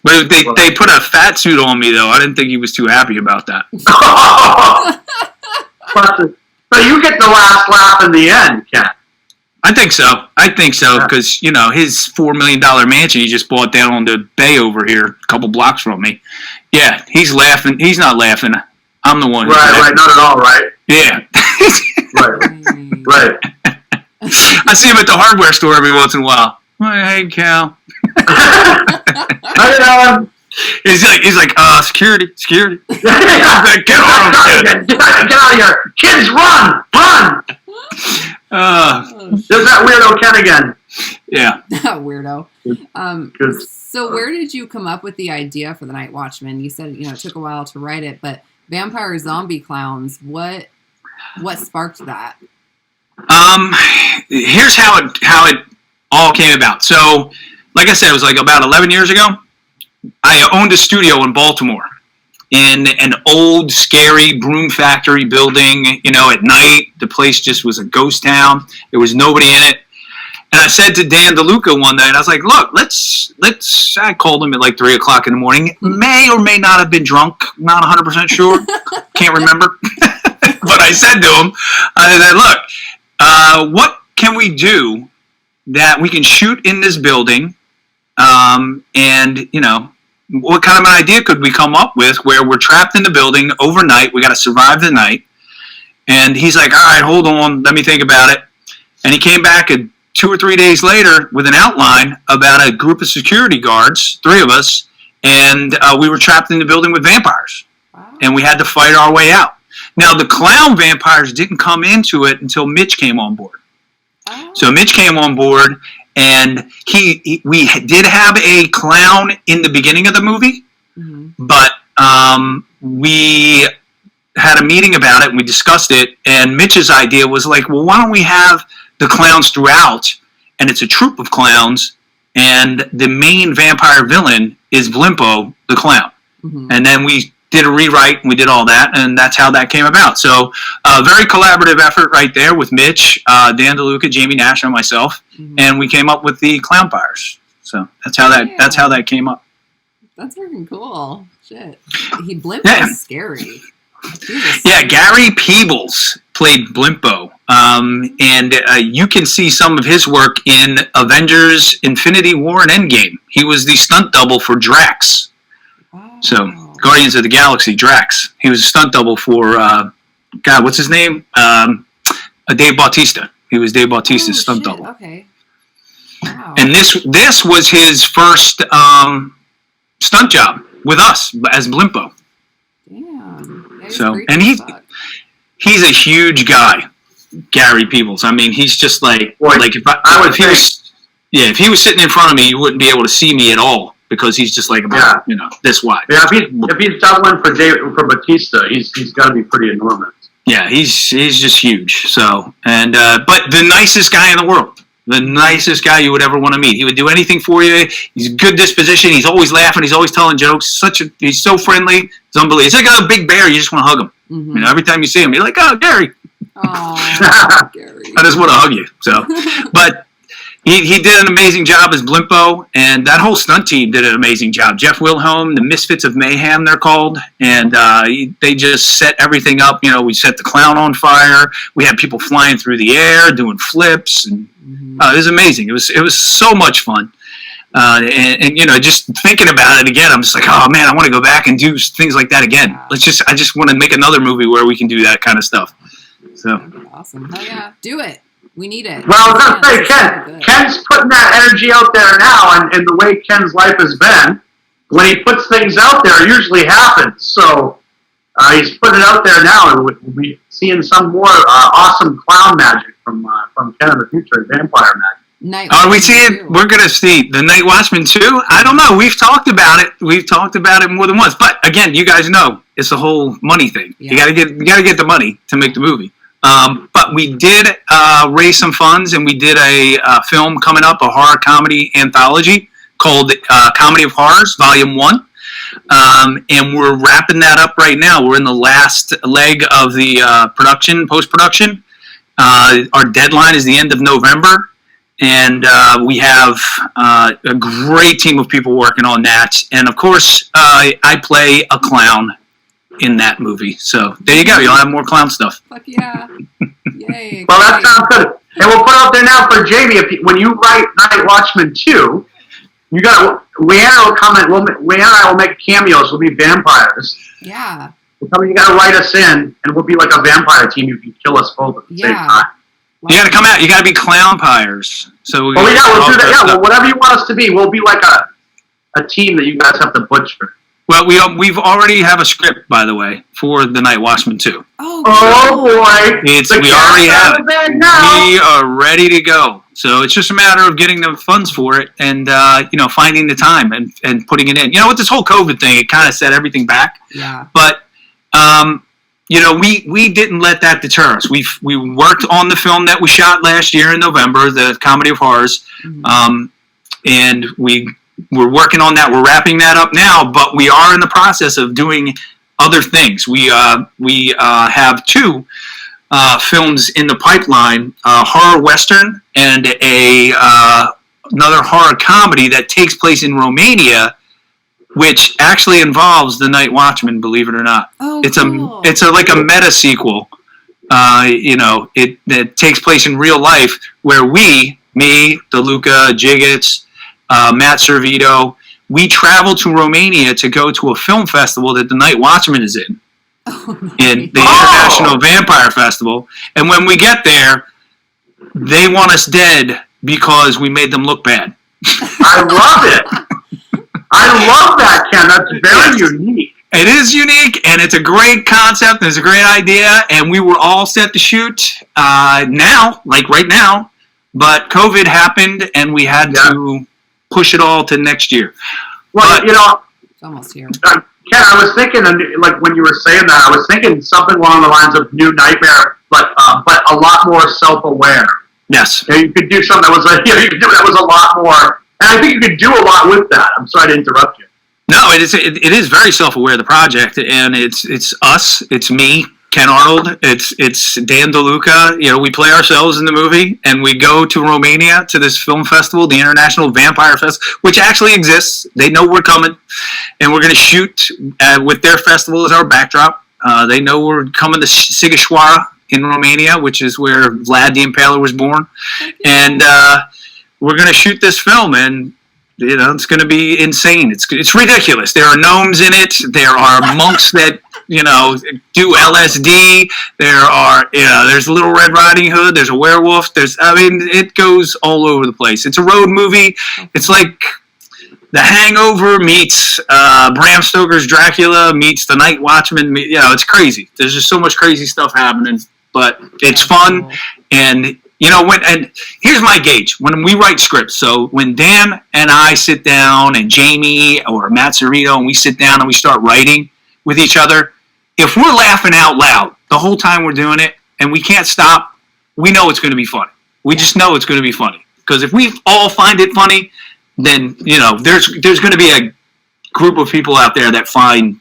But they put a fat suit on me, though. I didn't think he was too happy about that. So you get the last laugh in the end, Ken. I think so, because, his $4 million mansion he just bought down on the bay over here, a couple blocks from me. Yeah, he's laughing. He's not laughing. I'm the one. Right, not at all, right? Yeah. Right. I see him at the hardware store every once in a while. "Hey, Cal." How you doing? He's like, security. Get out of here. Kids, run. There's that weirdo Ken again. Yeah. Weirdo. So where did you come up with the idea for the Night Watchmen? You said, it took a while to write it, but vampire zombie clowns, what sparked that? Here's how it all came about. So like I said, it was like about 11 years ago. I owned a studio in Baltimore in an old, scary broom factory building. You know, at night, the place just was a ghost town. There was nobody in it. And I said to Dan DeLuca one night, I was like, look, I called him at like 3 o'clock in the morning. May or may not have been drunk. Not 100% sure. Can't remember. But I said to him, I said, look, what can we do that we can shoot in this building? And, you know, what kind of an idea could we come up with where we're trapped in the building overnight? We got to survive the night. And he's like, all right, hold on. Let me think about it. And he came back 2 or 3 days later with an outline about a group of security guards, 3 of us, and we were trapped in the building with vampires. Wow. And we had to fight our way out. Now, the clown vampires didn't come into it until Mitch came on board. Oh. So Mitch came on board, and we did have a clown in the beginning of the movie, but we had a meeting about it, and we discussed it, and Mitch's idea was like, well, why don't we have the clowns throughout, and it's a troupe of clowns, and the main vampire villain is Blimpo, the clown. And then we did a rewrite, and we did all that, and that's how that came about. So, very collaborative effort right there with Mitch, Dan DeLuca, Jamie Nash, and myself, and we came up with the clownpires. So that's how that came up. That's freaking cool. Shit, Blimpo is scary. Yeah, Gary Peebles played Blimpo, and you can see some of his work in Avengers: Infinity War and Endgame. He was the stunt double for Drax. Oh. So, Guardians of the Galaxy, Drax. He was a stunt double for, God, what's his name? Dave Bautista. He was Dave Bautista's stunt double. Okay. Wow. And this was his first stunt job with us as Blimpo. Damn. So, and he's a huge guy, Gary Peebles. I mean, he's just like if he was sitting in front of me, you wouldn't be able to see me at all because he's just like about this wide. Yeah, if he's doubling for Batista, he's got to be pretty enormous. Yeah, he's just huge. So, and but the nicest guy in the world. The nicest guy you would ever want to meet. He would do anything for you. He's a good disposition. He's always laughing. He's always telling jokes. He's so friendly. It's unbelievable. He's like a big bear. You just want to hug him. You know, every time you see him, you're like, oh, Gary. Oh, Gary. I just want to hug you. So, but he did an amazing job as Blimpo, and that whole stunt team did an amazing job. Jeff Wilhelm, the Misfits of Mayhem, they're called, and they just set everything up. You know, we set the clown on fire. We had people flying through the air, doing flips, and it was amazing. It was so much fun. And you know, just thinking about it again, I'm just like, oh man, I want to go back and do things like that again. Yeah. I just want to make another movie where we can do that kind of stuff. So awesome. Hell yeah, do it. We need it. Well, I was going to say, Ken's putting that energy out there now, and the way Ken's life has been, when he puts things out there, it usually happens. So he's putting it out there now, and we'll be seeing some more awesome clown magic from Ken in the future, vampire magic. We're going to see the Night Watchmen too? I don't know. We've talked about it. We've talked about it more than once. But again, you guys know it's a whole money thing. Yeah. You got to get the money to make the movie. But we did raise some funds, and we did a film coming up, a horror comedy anthology called Comedy of Horrors, Volume 1. And we're wrapping that up right now. We're in the last leg of the post-production. Our deadline is the end of November. And we have a great team of people working on that. And, of course, I play a clown in that movie. So there you go. You'll have more clown stuff. Fuck yeah. Yay. Well, that sounds good. And we'll put out there now for Jamie, when you write Night Watchmen 2, you got Leanna will come in. Leanna and I will make cameos. We'll be vampires. Yeah. You got to write us in, and we'll be like a vampire team. You can kill us both at the same time. You got to come out. You got to be clownpires. So we'll do that. Yeah, well, whatever you want us to be, we'll be like a team that you guys have to butcher. Well, we've already have a script, by the way, for the Night Watchmen 2. Oh boy! We already have it. We are ready to go. So it's just a matter of getting the funds for it and finding the time and putting it in. You know, with this whole COVID thing, it kind of set everything back. Yeah. But we didn't let that deter us. We worked on the film that we shot last year in November, the Comedy of Horrors. and we're working on that. We're wrapping that up now, but we are in the process of doing other things. We have 2 films in the pipeline: a horror western and another horror comedy that takes place in Romania, which actually involves the Night Watchmen. Believe it or not, it's cool. It's like a meta sequel. It takes place in real life, where me, DeLuca, Jiggets, Matt Servito, we travel to Romania to go to a film festival that the Night Watchman is in. In the International Vampire Festival. And when we get there, they want us dead because we made them look bad. I love it. I love that, Ken. That's very unique. It is unique, and it's a great concept, and it's a great idea, and we were all set to shoot right now, but COVID happened, and we had to push it all to next year. Well, it's almost here. Ken, I was thinking, like when you were saying that, I was thinking something along the lines of New Nightmare, but a lot more self-aware. Yes. You could do something that was that was a lot more, and I think you could do a lot with that. I'm sorry to interrupt you. No, it is very self-aware, the project, and it's us, it's me, Ken Arnold, it's Dan DeLuca. We play ourselves in the movie, and we go to Romania to this film festival, the International Vampire Festival, which actually exists. They know we're coming, and we're going to shoot with their festival as our backdrop. They know we're coming to Sighișoara in Romania, which is where Vlad the Impaler was born, and we're going to shoot this film, and it's going to be insane. It's ridiculous. There are gnomes in it. There are monks that do LSD. There's Little Red Riding Hood. There's a werewolf. It goes all over the place. It's a road movie. It's like The Hangover meets Bram Stoker's Dracula meets The Night Watchman. It's crazy. There's just so much crazy stuff happening, but it's fun. And and here's my gauge when we write scripts. So when Dan and I sit down, and Jamie or Matt Cerrito, and we sit down and we start writing with each other, if we're laughing out loud the whole time we're doing it and we can't stop, we know it's going to be funny. We just know it's going to be funny. Because if we all find it funny, then, there's going to be a group of people out there that find,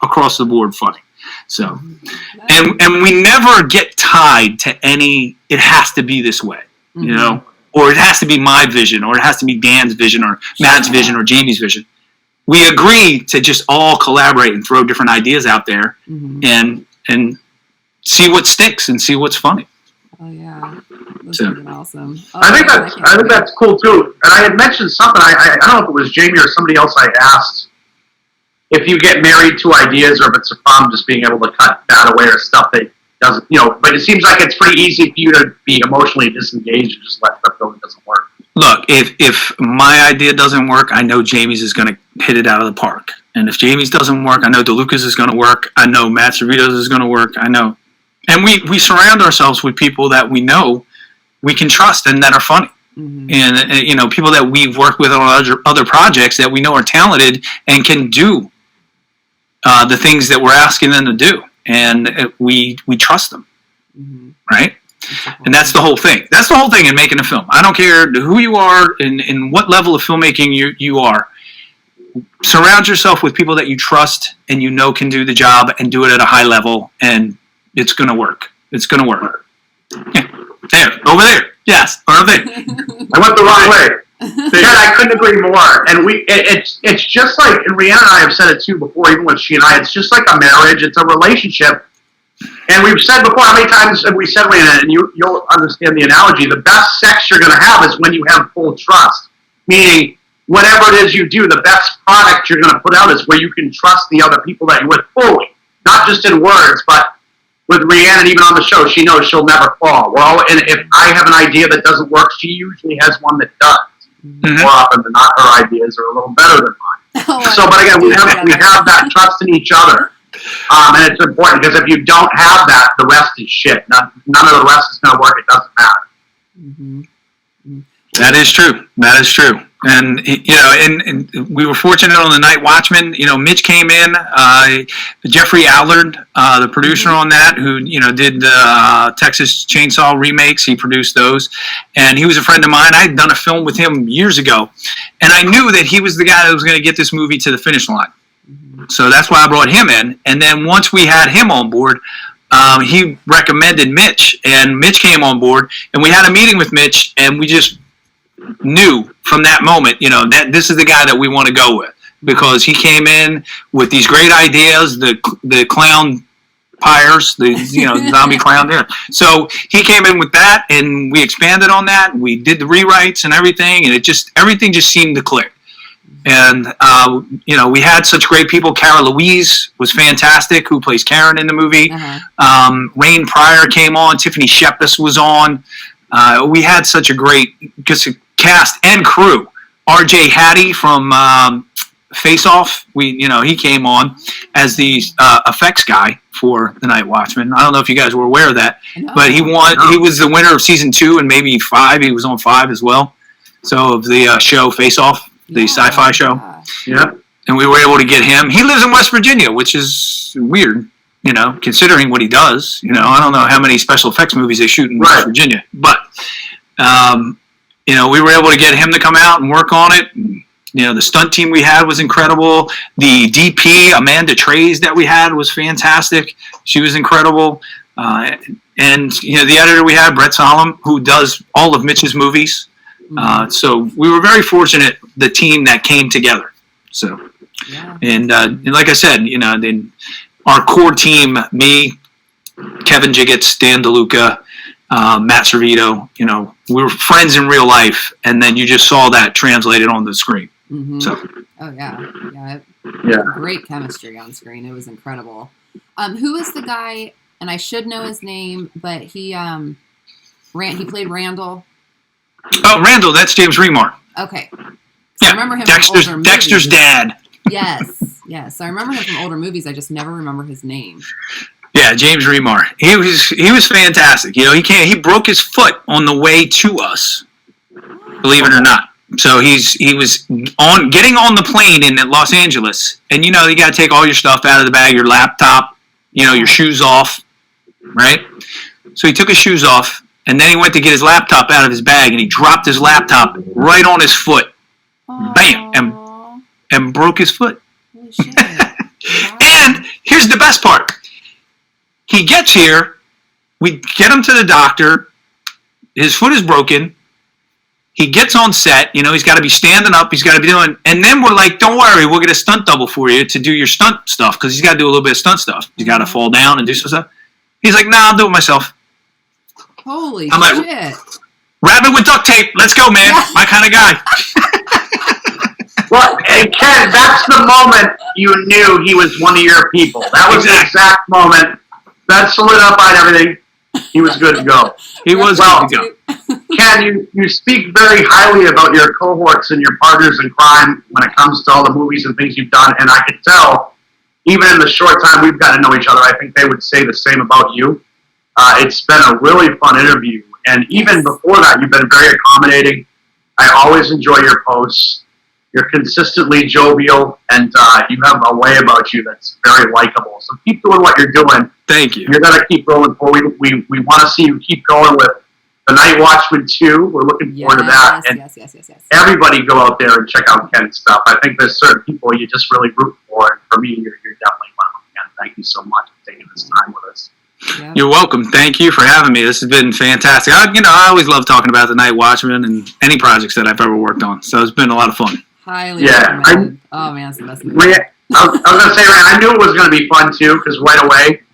across the board funny. So, and we never get tied to any, it has to be this way, or it has to be my vision, or it has to be Dan's vision, or Matt's vision, or Jamie's vision. We agree to just all collaborate and throw different ideas out there, and see what sticks and see what's funny. Oh yeah, that's awesome. I think that's cool too. And I had mentioned something. I don't know if it was Jamie or somebody else I asked if you get married to ideas, or if it's a problem just being able to cut that away, or stuff that doesn't, but it seems like it's pretty easy for you to be emotionally disengaged and just let stuff go that doesn't work. Look, if my idea doesn't work, I know Jamie's is going to hit it out of the park. And if Jamie's doesn't work, I know DeLuca's is going to work. I know Matt Cerrito's is going to work. I know. And we surround ourselves with people that we know we can trust and that are funny. And people that we've worked with on other projects that we know are talented and can do the things that we're asking them to do, and we trust them, right? And that's the whole thing. That's the whole thing in making a film. I don't care who you are and what level of filmmaking you are. Surround yourself with people that you trust and can do the job and do it at a high level, and it's going to work. It's going to work. Yeah. There, over there. Yes, over there. I went the wrong way. Yeah, I couldn't agree more. And it's just like, and Rhiannon and I have said it too before, even with she and I, it's just like a marriage. It's a relationship. And we've said before, how many times have we said, Rhiannon, and you'll understand the analogy, the best sex you're going to have is when you have full trust. Meaning, whatever it is you do, the best product you're going to put out is where you can trust the other people that you're with fully. Not just in words, but with Rhiannon, even on the show, she knows she'll never fall. Well, and if I have an idea that doesn't work, she usually has one that does. More often than not, her ideas are a little better than mine. But again, we have that trust in each other. And it's important, because if you don't have that, the rest is shit. None of the rest is going to work. It doesn't matter. That is true. That is true. And and we were fortunate on the Night Watchmen. Mitch came in, Jeffrey Allard, the producer on that, who did the Texas Chainsaw remakes. He produced those, and he was a friend of mine. I had done a film with him years ago, and I knew that he was the guy that was going to get this movie to the finish line. So that's why I brought him in. And then once we had him on board, he recommended Mitch, and Mitch came on board, and we had a meeting with Mitch, and we just knew from that moment, that this is the guy that we want to go with, because he came in with these great ideas, the clownpires, the zombie clown there. So he came in with that, and we expanded on that. We did the rewrites and everything, and everything just seemed to click. And we had such great people. Cara Louise was fantastic, who plays Karen in the movie. Rain Pryor came on. Tiffany Shepis was on. We had such a great cast and crew. R.J. Hattie from Face Off, he came on as the effects guy for the Night Watchmen. I don't know if you guys were aware of that, but he was the winner of season 2 and maybe 5. He was on 5 as well. So of the show Face Off, the sci-fi show. Yeah. And we were able to get him. He lives in West Virginia, which is weird, considering what he does. I don't know how many special effects movies they shoot in West Virginia, but we were able to get him to come out and work on it. And, the stunt team we had was incredible. The DP, Amanda Trays, that we had was fantastic. She was incredible. And the editor we had, Brett Solom, who does all of Mitch's movies. So we were very fortunate, the team that came together. So, and like I said, then our core team, me, Kevin Jiggets, Dan DeLuca, Matt Servito, we were friends in real life, and then you just saw that translated on the screen. Mm-hmm. So, great chemistry on screen. It was incredible. Who is the guy? And I should know his name, but he played Randall. Oh, Randall, that's James Remar. Okay. I remember him from older movies. Dexter's dad. Yes. I remember him from older movies. I just never remember his name. Yeah, James Remar. He was fantastic. He broke his foot on the way to us, believe it or not. So he was getting on the plane in Los Angeles, and you got to take all your stuff out of the bag, your laptop, your shoes off, right? So he took his shoes off, and then he went to get his laptop out of his bag, and he dropped his laptop right on his foot. Aww. Bam! And broke his foot. Holy shit. Wow. And here's the best part. He gets here, we get him to the doctor, his foot is broken, he gets on set, he's got to be standing up, he's got to be doing, and then we're like, don't worry, we'll get a stunt double for you to do your stunt stuff, because he's got to do a little bit of stunt stuff. He's got to fall down and do some stuff. He's like, nah, I'll do it myself. Holy shit. Like, wrap it with duct tape, let's go, man, my kind of guy. Well, and Ken, that's the moment you knew he was one of your people. That was the exact moment. That solidified everything. He was good to go. He was good to go. Ken, you speak very highly about your cohorts and your partners in crime when it comes to all the movies and things you've done, and I could tell, even in the short time we've got to know each other, I think they would say the same about you. It's been a really fun interview, and even before that, you've been very accommodating. I always enjoy your posts. You're consistently jovial, and you have a way about you that's very likable. So keep doing what you're doing. Thank you. You're going to keep going forward. We want to see you keep going with the Night Watchmen 2. We're looking forward to that. And yes. everybody go out there and check out Ken's stuff. I think there's certain people you just really root for. And for me, you're definitely one of them, Ken. Thank you so much for taking this time with us. Yeah. You're welcome. Thank you for having me. This has been fantastic. I always love talking about the Night Watchmen and any projects that I've ever worked on. So it's been a lot of fun. Highly recommended. Oh man, it's the best movie. I was going to say, Ryan, I knew it was going to be fun too, because right away,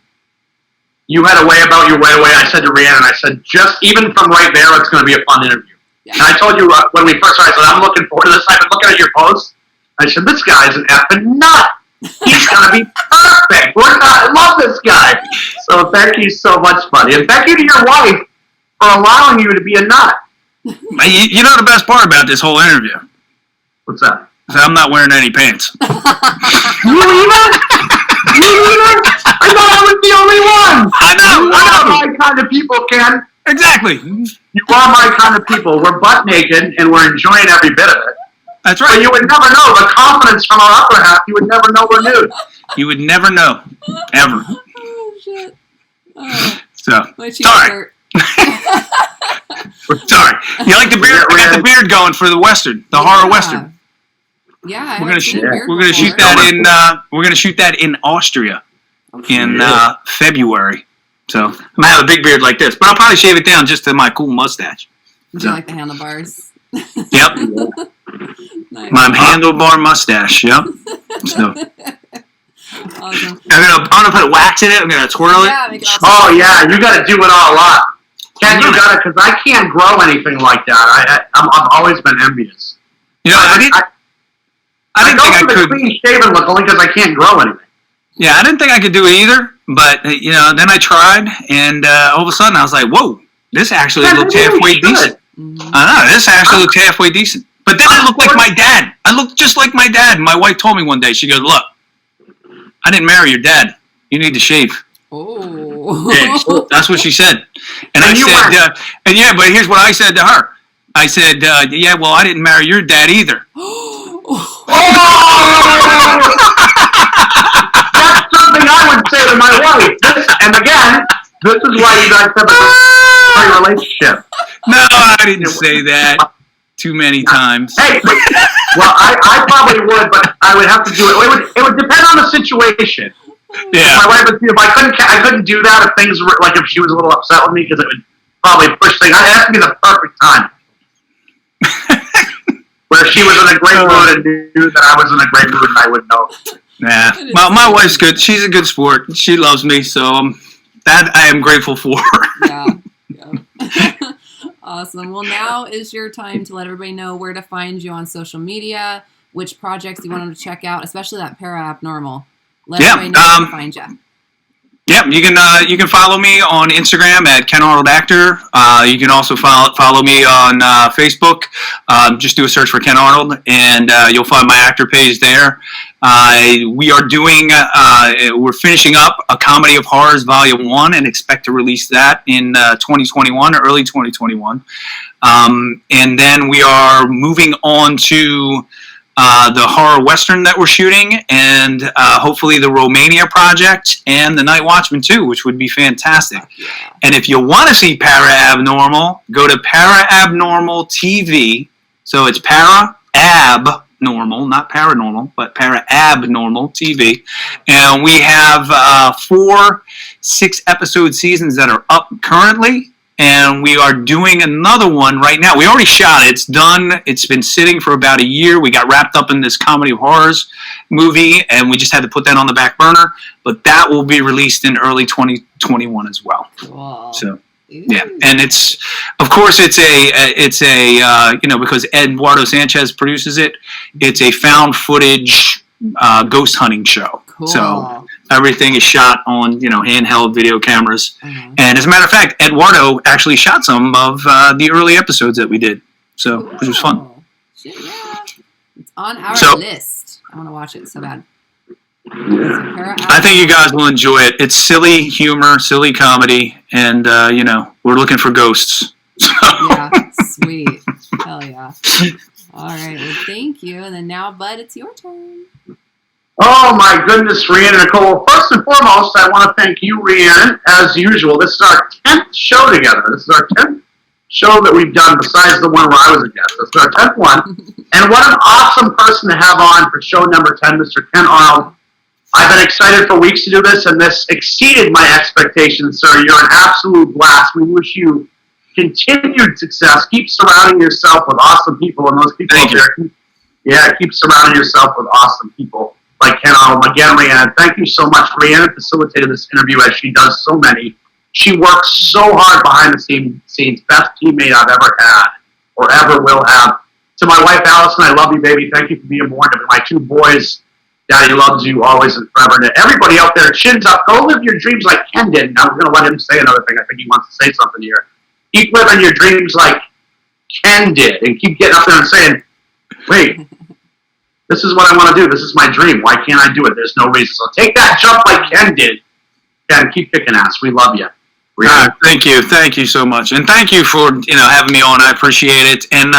you had a way about you right away. I said to Rhiannon, I said, just even from right there, it's going to be a fun interview. Yeah. And I told you when we first started, I said, I'm looking forward to this. I've been looking at your posts. I said, this guy's an effing nut. He's going to be perfect. I love this guy. So thank you so much, buddy. And thank you to your wife for allowing you to be a nut. You know the best part about this whole interview? What's that? I'm not wearing any pants. You even? I thought I was the only one. I know. You are my kind of people, Ken. Exactly. You are my kind of people. We're butt naked, and we're enjoying every bit of it. That's right. But you would never know. The confidence from our upper half, you would never know we're nude. You would never know. Ever. Oh, shit. So, My cheeks sorry. hurt. Sorry. You like the beard? I got the beard going for the Western, the horror Western. Yeah, We're gonna shoot that in Austria in February. So I'm gonna have a big beard like this, but I'll probably shave it down just to my cool mustache. Would you like the handlebars? Yep. Nice. My handlebar mustache. Yep. So Awesome. I'm gonna put wax in it. I'm gonna twirl it. Yeah, make it all Oh yeah, you got to do it all up. Ken, you got it because I can't grow anything like that. I've always been envious. You know, I didn't think I could. Clean shaven look only because I can't grow anything. Yeah, I didn't think I could do it either. But you know, then I tried, and all of a sudden I was like, "Whoa, this actually looks halfway decent." Mm-hmm. I know, this actually looks halfway decent. But then I look like my dad. I look just like my dad. My wife told me one day, she goes, "Look, I didn't marry your dad. You need to shave." Oh. Yeah, that's what she said. And I said, but here's what I said to her. I said, yeah, well, I didn't marry your dad either. That's something I would say to my wife. And again, this is why you guys have a great relationship. No, I didn't say that too many times. Hey, well, I probably would, but I would have to do it. It would depend on the situation. Yeah. My wife would, if I couldn't do that if things were like if she was a little upset with me because it would probably push things. It has to be the perfect time. Where she was in a great mood and knew that I was in a great mood and I would know. Nah. Well, my wife's good. She's a good sport. She loves me, so that I am grateful for. Yeah. Awesome. Well, now is your time to let everybody know where to find you on social media, which projects you want them to check out, especially that ParaAbnormal. Let everybody know where to find you. Yeah, you can follow me on Instagram at Ken Arnold Actor. You can also follow me on Facebook. Just do a search for Ken Arnold, and you'll find my actor page there. We are doing, we're finishing up A Comedy of Horrors Volume 1 and expect to release that in 2021, early 2021. And then we are moving on to the horror Western that we're shooting, and hopefully the Romania project and the Night Watchmen too, which would be fantastic. And if you want to see ParaAbnormal, go to ParaAbnormal TV. So it's ParaAbnormal, not paranormal, but ParaAbnormal TV. And we have 4 6-episode seasons that are up currently. And we are doing another one right now. We already shot it. It's done. It's been sitting for about a year. We got wrapped up in this Comedy of Horrors movie, and we just had to put that on the back burner. But that will be released in early 2021 as well. Wow. So, yeah. And it's, of course, it's a because Eduardo Sanchez produces it, it's a found footage ghost hunting show. Cool. So everything is shot on, handheld video cameras. Mm-hmm. And as a matter of fact, Eduardo actually shot some of the early episodes that we did. So, which was fun. Shit, yeah. It's on our list. I want to watch it so bad. I think you guys will enjoy it. It's silly humor, silly comedy, and, we're looking for ghosts. Yeah, sweet. Hell yeah. All right, well, thank you. And then now, Bud, it's your turn. Oh my goodness, Rhiannon and Nicole. First and foremost, I want to thank you, Rhiannon, as usual. This is our 10th show together. This is our 10th show that we've done besides the one where I was a guest. This is our 10th one. And what an awesome person to have on for show number 10, Mr. Ken Arnold. I've been excited for weeks to do this, and this exceeded my expectations, sir. You're an absolute blast. We wish you continued success. Keep surrounding yourself with awesome people, and those people out there, keep surrounding yourself with awesome people like Ken Arnold. Again, Rhiannon, thank you so much. Rhiannon facilitated this interview as she does so many. She works so hard behind the scenes. Best teammate I've ever had or ever will have. To my wife, Allison, I love you, baby. Thank you for being born. To my 2 boys, Daddy loves you always and forever. And to everybody out there, chins up. Go live your dreams like Ken did. Now, we're going to let him say another thing. I think he wants to say something here. Keep living your dreams like Ken did. And keep getting up there and saying, wait, this is what I want to do. This is my dream. Why can't I do it? There's no reason. So take that jump like Ken did. Ken, keep kicking ass. We love you. Thank you. Thank you so much. And thank you for, having me on. I appreciate it. And,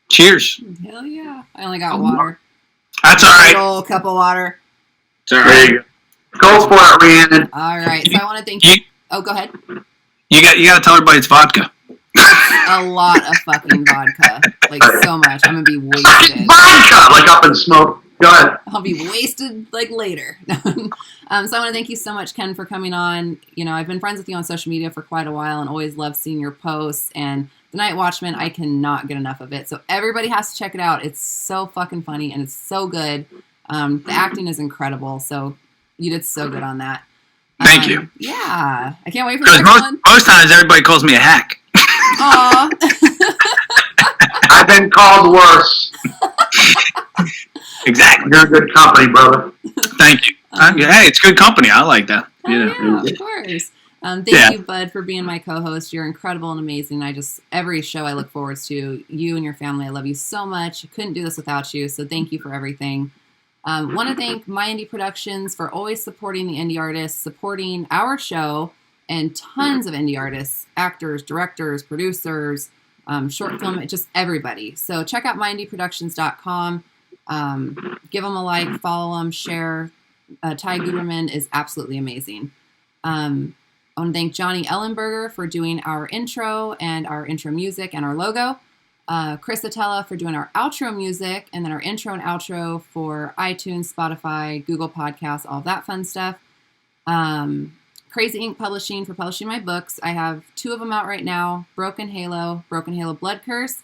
cheers. Hell yeah. I only got water. That's all right. A whole cup of water. It's all right. Go for it, Rhiannon. All right. So I want to thank you. Oh, go ahead. You got to tell everybody it's vodka. A lot of fucking vodka. Like, so much. I'm going to be wasted. Vodka! Like up in smoke. Go ahead. I'll be wasted, like, later. So I want to thank you so much, Ken, for coming on. You know, I've been friends with you on social media for quite a while and always love seeing your posts. And The Night Watchmen, I cannot get enough of it. So everybody has to check it out. It's so fucking funny and it's so good. The acting is incredible. So you did so good on that. Thank you. Yeah. I can't wait for the next one. Most times everybody calls me a hack. Aw. I've been called worse. Exactly. You're in good company, brother. Thank you. Hey, it's good company. I like that. Yeah, of course. Thank you, Bud, for being my co-host. You're incredible and amazing. Every show I look forward to. You and your family, I love you so much. I couldn't do this without you, so thank you for everything. Want to thank My Indie Productions for always supporting the indie artists, supporting our show, and tons of indie artists, actors, directors, producers, short film, just everybody. So check out myindieproductions.com. Give them a like, follow them, share. Ty Guberman is absolutely amazing. I want to thank Johnny Ellenberger for doing our intro and our intro music and our logo. Chris Atella for doing our outro music, and then our intro and outro for iTunes, Spotify, Google Podcasts, all that fun stuff. Crazy Ink Publishing for publishing my books. I have 2 of them out right now. Broken Halo Blood Curse.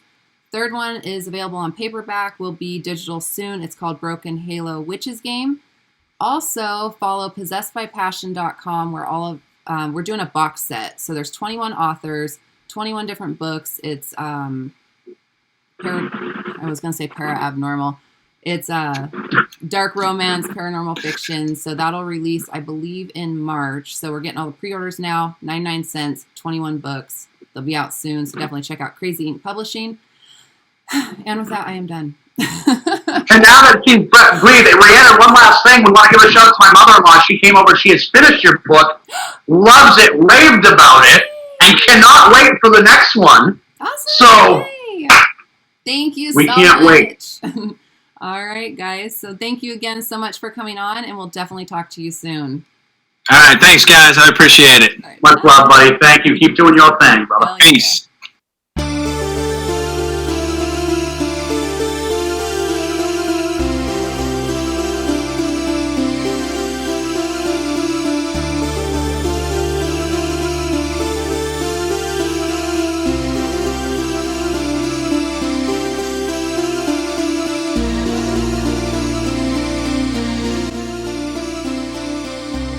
Third one is available on paperback, will be digital soon. It's called Broken Halo Witches Game. Also, follow possessedbypassion.com where we're doing a box set. So there's 21 authors, 21 different books. It's I was going to say ParaAbnormal. It's dark romance, paranormal fiction. So that'll release, I believe, in March. So we're getting all the pre-orders now. 99 cents, 21 books. They'll be out soon. So definitely check out Crazy Ink Publishing. And with that, I am done. And now that she's breathed, Rhiannon, one last thing. We want to give a shout out to my mother-in-law. She came over. She has finished your book, loves it, raved about it, and cannot wait for the next one. Awesome. So, thank you we so can't much. wait. All right, guys. So thank you again so much for coming on, and we'll definitely talk to you soon. All right. Thanks, guys. I appreciate it. All right, Much love, buddy. Thank you. Keep doing your thing, brother. Hell yeah. Peace.